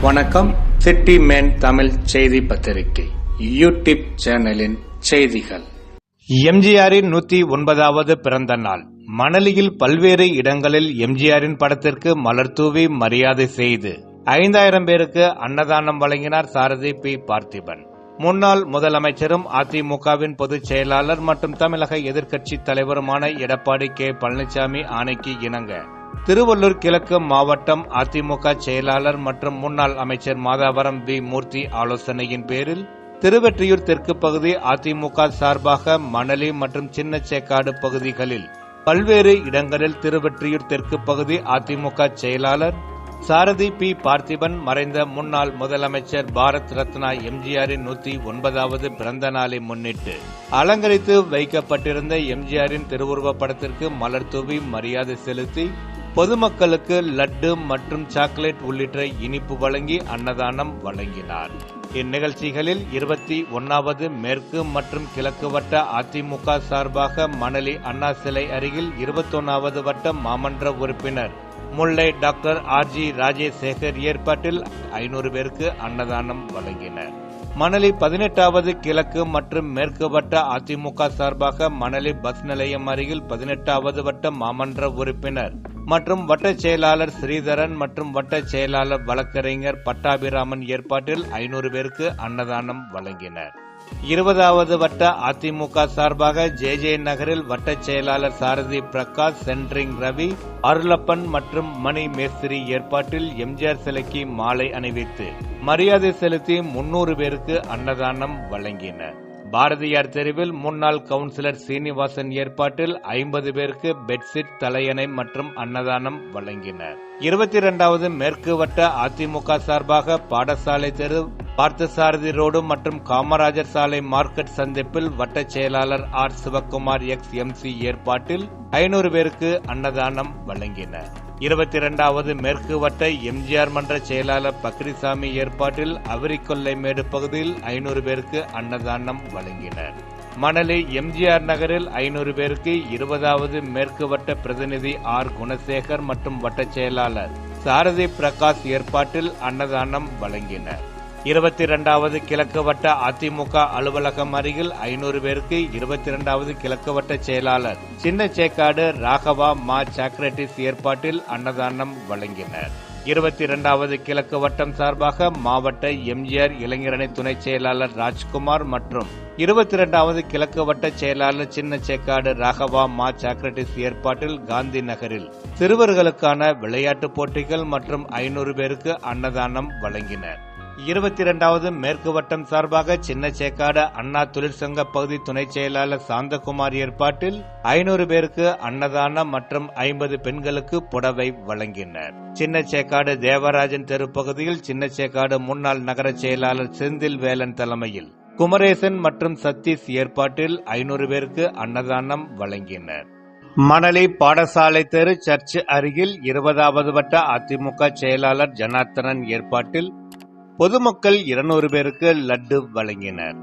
வணக்கம். City man Tamil செய்தி பத்திரிகை யூடியூப் சேனலின் செய்திகள். எம்ஜிஆரின் 109வது பிறந்த நாள். மணலியில் பல்வேறு இடங்களில் எம்ஜிஆரின் படத்திற்கு மலர் தூவி மரியாதை செய்து 5000 பேருக்கு அன்னதானம் வழங்கினார் சாரதி பி. பார்த்திபன். முன்னாள் முதலமைச்சரும் அதிமுகவின் பொதுச் செயலாளர் மற்றும் தமிழக எதிர்க்கட்சி தலைவருமான எடப்பாடி கே. பழனிசாமி ஆணைக்கு இணங்க திருவள்ளூர் கிழக்கு மாவட்டம் அதிமுக செயலாளர் மற்றும் முன்னாள் அமைச்சர் மாதாவரம் வி. மூர்த்தி ஆலோசனையின் பேரில் திருவெற்றியூர் தெற்கு பகுதி அதிமுக சார்பாக மணலி மற்றும் சின்னச்சேக்காடு பகுதிகளில் பல்வேறு இடங்களில் திருவெற்றியூர் தெற்கு பகுதி அதிமுக செயலாளர் சாரதி பி. பார்த்திபன் மறைந்த முன்னாள் முதலமைச்சர் பாரத் ரத்னா எம்ஜிஆரின் 109வது பிறந்த நாளை முன்னிட்டு அலங்கரித்து வைக்கப்பட்டிருந்த எம்ஜிஆரின் திருவுருவப் படத்திற்கு மலர் தூவி மரியாதை செலுத்தி பொதுமக்களுக்கு லட்டு மற்றும் சாக்லேட் உள்ளிட்ட இனிப்பு வழங்கி அன்னதானம் வழங்கினார். இந்நிகழ்ச்சிகளில் 21வது மேற்கு மற்றும் கிழக்கு வட்ட அதிமுக சார்பாக மணலி அண்ணா சிலை அருகில் 21வது வட்ட மாமன்ற உறுப்பினர் முல்லை டாக்டர் ஆர்.ஜி. ராஜேசேகர் ஏற்பாட்டில் 500 பேருக்கு அன்னதானம் வழங்கினர். மணலி 18வது கிழக்கு மற்றும் மேற்கு வட்ட அதிமுக சார்பாக மணலி பஸ் நிலையம் அருகில் 18வது வட்ட மாமன்ற உறுப்பினர் மற்றும் வட்ட செயலாளர் ஸ்ரீதரன் மற்றும் வட்ட செயலாளர் வழக்கறிஞர் பட்டாபிராமன் ஏற்பாட்டில் 500 பேருக்கு அன்னதானம் வழங்கினர். 20வது வட்ட அதிமுக சார்பாக ஜே நகரில் வட்ட செயலாளர் சாரதி பிரகாஷ், சென்ட்ரிங் ரவி, அருளப்பன் மற்றும் மணி மேஸ்திரி ஏற்பாட்டில் எம்ஜிஆர் சிலைக்கு மாலை அணிவித்து மரியாதை செலுத்தி 300 பேருக்கு அன்னதானம் வழங்கினர். பாரதியார் தெருவில் முன்னாள் கவுன்சிலர் சீனிவாசன் ஏற்பாட்டில் 50 பேருக்கு பெட்ஷீட், தலையணை மற்றும் அன்னதானம் வழங்கினர். 22வது மேற்கு வட்ட அதிமுக சார்பாக பாடசாலை தெரு, பார்த்தசாரதி ரோடு மற்றும் காமராஜர் சாலை மார்க்கெட் சந்திப்பில் வட்ட செயலாளர் ஆர். சிவக்குமார் எக்ஸ்.எம்.சி ஏற்பாட்டில் 500 பேருக்கு அன்னதானம் வழங்கினர். 22வது மேற்கு வட்ட எம்ஜிஆர் மன்ற செயலாளர் பக்ரிசாமி ஏற்பாட்டில் அவரிக்கொல்லைமேடு பகுதியில் 500 பேருக்கு அன்னதானம் வழங்கினர். மணலி எம்ஜிஆர் நகரில் 500 பேருக்கு 20வது மேற்கு வட்ட பிரதிநிதி ஆர். குணசேகர் மற்றும் வட்ட செயலாளர் சாரதி பிரகாஷ் ஏற்பாட்டில் அன்னதானம் வழங்கினர். 22வது கிழக்கு வட்ட அதிமுக அலுவலகம் அருகில் 500 பேருக்கு 22வது கிழக்கு வட்ட செயலாளர் சின்னச்சேக்காடு ராகவா மா சாக்ரட்டிஸ் ஏற்பாட்டில் அன்னதானம் வழங்கினர். 22வது கிழக்கு வட்டம் சார்பாக மாவட்ட எம்ஜிஆர் இளைஞரணி துணை செயலாளர் ராஜ்குமார் மற்றும் 22வது கிழக்கு வட்ட செயலாளர் சின்னச்சேக்காடு ராகவா மா சாக்ரட்டிஸ் ஏற்பாட்டில் காந்தி நகரில் சிறுவர்களுக்கான விளையாட்டுப் போட்டிகள் மற்றும் 500 பேருக்கு அன்னதானம் வழங்கினர். 22வது மேற்கு வட்டம் சார்பாக சின்னச்சேக்காடு அண்ணா தொழிற்சங்க பகுதி துணை செயலாளர் சாந்தகுமார் ஏற்பாட்டில் 500 பேருக்கு அன்னதானம் மற்றும் 50 பெண்களுக்கு புடவை வழங்கினர். சின்னச்சேக்காடு தேவராஜன் தெரு பகுதியில் சின்னச்சேக்காடு முன்னாள் நகர செயலாளர் செந்தில் வேலன் தலைமையில் குமரேசன் மற்றும் சதீஷ் ஏற்பாட்டில் 500 பேருக்கு அன்னதானம் வழங்கினர். மணலி பாடசாலை தெரு சர்ச் அருகில் 20வது வட்ட அதிமுக செயலாளர் ஜனார்த்தனன் ஏற்பாட்டில் பொதுமக்கள் 200 பேருக்கு லட்டு வழங்கினர்.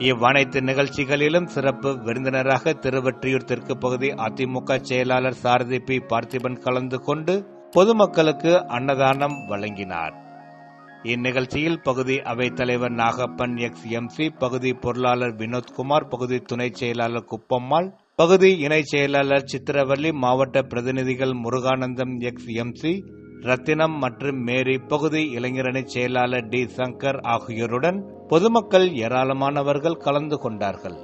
இவ்வனைத்து நிகழ்ச்சிகளிலும் சிறப்பு விருந்தினராக திருவெற்றியூர் தெற்கு பகுதி அதிமுக செயலாளர் சாரதி பி. பார்த்திபன் கலந்து கொண்டு பொதுமக்களுக்கு அன்னதானம் வழங்கினார். இந்நிகழ்ச்சியில் பகுதி அவைத் தலைவர் நாகப்பன் எக்ஸ்.எம்.சி, பகுதி பொருளாளர் வினோத்குமார், பகுதி துணை செயலாளர் குப்பம்மாள், பகுதி இணை செயலாளர் சித்திரவள்ளி, மாவட்ட பிரதிநிதிகள் முருகானந்தம் எக்ஸ்.எம்.சி, ரத்தினம் மற்றும் மேரி, பகுதி இளைஞரணி செயலாளர் டி. சங்கர் ஆகியோருடன் பொதுமக்கள் ஏராளமானவர்கள் கலந்து கொண்டார்கள்.